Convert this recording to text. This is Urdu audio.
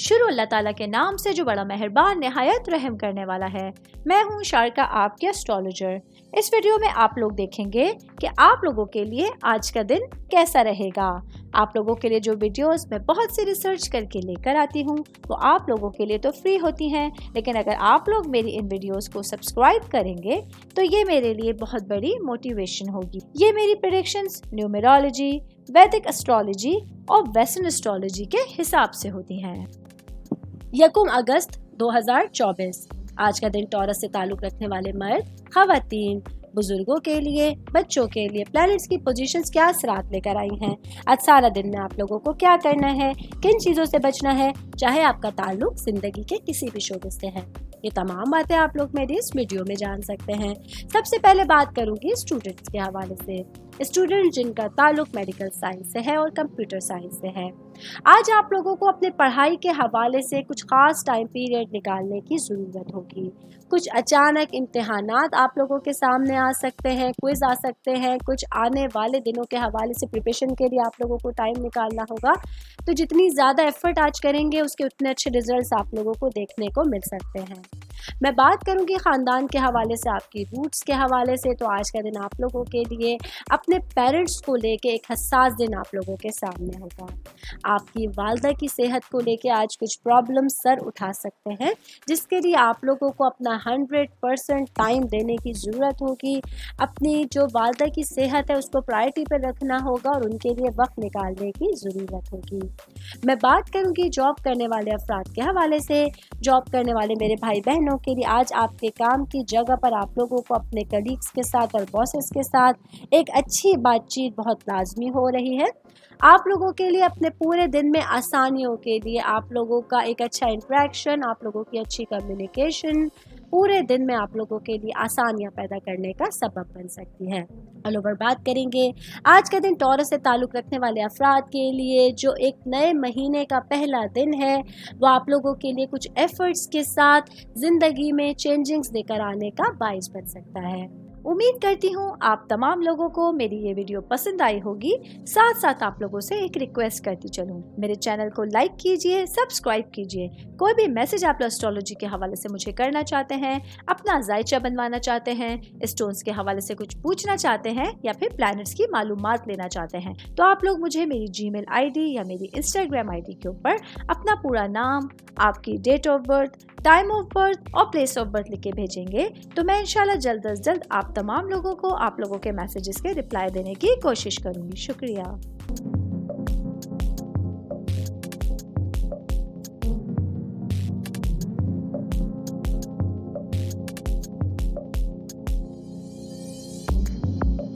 شروع اللہ تعالیٰ کے نام سے جو بڑا مہربان نہایت رحم کرنے والا ہے۔ میں ہوں شارکا، آپ کے اسٹرالوجر۔ اس ویڈیو میں آپ لوگ دیکھیں گے کہ آپ لوگوں کے لیے آج کا دن کیسا رہے گا۔ آپ لوگوں کے لیے جو ویڈیوز میں بہت سی ریسرچ کر کے لے کر آتی ہوں وہ آپ لوگوں کے لیے تو فری ہوتی ہیں، لیکن اگر آپ لوگ میری ان ویڈیوز کو سبسکرائب کریں گے تو یہ میرے لیے بہت بڑی موٹیویشن ہوگی۔ یہ میری پریڈکشنز نیومرولوجی، ویدک اسٹرالوجی اور ویسٹرن اسٹرالوجی کے حساب سے ہوتی ہیں۔ 1 اگست 2024 آج کا دن ٹورس سے تعلق رکھنے والے مرد، خواتین، بزرگوں کے لیے، بچوں کے لیے پلانٹس کی پوزیشنز کیا اثرات لے کر آئی ہیں۔ آج سارا دن میں آپ لوگوں کو کیا کرنا ہے، کن چیزوں سے بچنا ہے، چاہے آپ کا تعلق زندگی کے کسی بھی شعبے سے ہے، یہ تمام باتیں آپ لوگ میری اس ویڈیو میں جان سکتے ہیں۔ سب سے پہلے بات کروں گی اسٹوڈنٹس کے حوالے سے۔ اسٹوڈنٹ جن کا تعلق میڈیکل سائنس سے ہے اور کمپیوٹر سائنس سے ہے، آج آپ لوگوں کو اپنے پڑھائی کے حوالے سے کچھ خاص ٹائم پیریڈ نکالنے کی ضرورت ہوگی۔ کچھ اچانک امتحانات آپ لوگوں کے سامنے آ سکتے ہیں، کوئز آ سکتے ہیں، کچھ آنے والے دنوں کے حوالے سے پریپریشن کے لیے آپ لوگوں کو ٹائم نکالنا ہوگا۔ تو جتنی زیادہ ایفرٹ آج کریں گے اس کے اتنے اچھے ریزلٹس آپ لوگوں کو دیکھنے کو مل سکتے ہیں۔ میں بات کروں گی خاندان کے حوالے سے، آپ کی روٹس کے حوالے سے، تو آج کا دن آپ لوگوں کے لیے اپنے پیرنٹس کو لے کے ایک حساس دن آپ لوگوں کے سامنے ہوگا۔ آپ کی والدہ کی صحت کو لے کے آج کچھ پرابلم سر اٹھا سکتے ہیں، جس کے لیے آپ لوگوں کو اپنا 100% ٹائم دینے کی ضرورت ہوگی۔ اپنی جو والدہ کی صحت ہے اس کو پرائرٹی پہ رکھنا ہوگا اور ان کے لیے وقت نکالنے کی ضرورت ہوگی۔ میں بات کروں گی جاب کرنے والے افراد کے حوالے سے۔ جاب کرنے والے میرے بھائی بہنوں کے لیے آج آپ کے کام کی جگہ پر آپ لوگوں کو اپنے کلیگس کے ساتھ اور باسز کے ساتھ ایک اچھی بات چیت بہت لازمی ہو رہی ہے۔ آپ لوگوں کے لیے اپنے پورے دن میں آسانیوں کے لیے آپ لوگوں کا ایک اچھا انٹریکشن، آپ لوگوں کی اچھی کمیونیکیشن پورے دن میں آپ لوگوں کے لیے آسانیاں پیدا کرنے کا سبب بن سکتی ہے۔ آل اوور بات کریں گے آج کا دن ٹورس سے تعلق رکھنے والے افراد کے لیے جو ایک نئے مہینے کا پہلا دن ہے، وہ آپ لوگوں کے لیے کچھ ایفرٹس کے ساتھ زندگی میں چینجنگز لے کر آنے کا باعث بن سکتا ہے۔ امید کرتی ہوں آپ تمام لوگوں کو میری یہ ویڈیو پسند آئی ہوگی۔ ساتھ ساتھ آپ لوگوں سے ایک ریکویسٹ کرتی چلوں، میرے چینل کو لائک کیجئے، سبسکرائب کیجئے۔ کوئی بھی میسج آپ اسٹرالوجی کے حوالے سے مجھے کرنا چاہتے ہیں، اپنا ذائچہ بنوانا چاہتے ہیں، اسٹونز کے حوالے سے کچھ پوچھنا چاہتے ہیں یا پھر پلانٹس کی معلومات لینا چاہتے ہیں، تو آپ لوگ مجھے میری جی میل آئی ڈی یا میری انسٹاگرام آئی ڈی کے اوپر اپنا پورا نام، آپ کی date of birth, time of birth اور پلیس آف برتھ لکھ کے بھیجیں گے تو میں انشاءاللہ جلد از جلد آپ تمام لوگوں کو آپ لوگوں کے میسیجز کے رپلائی دینے کی کوشش کروں گی۔ شکریہ۔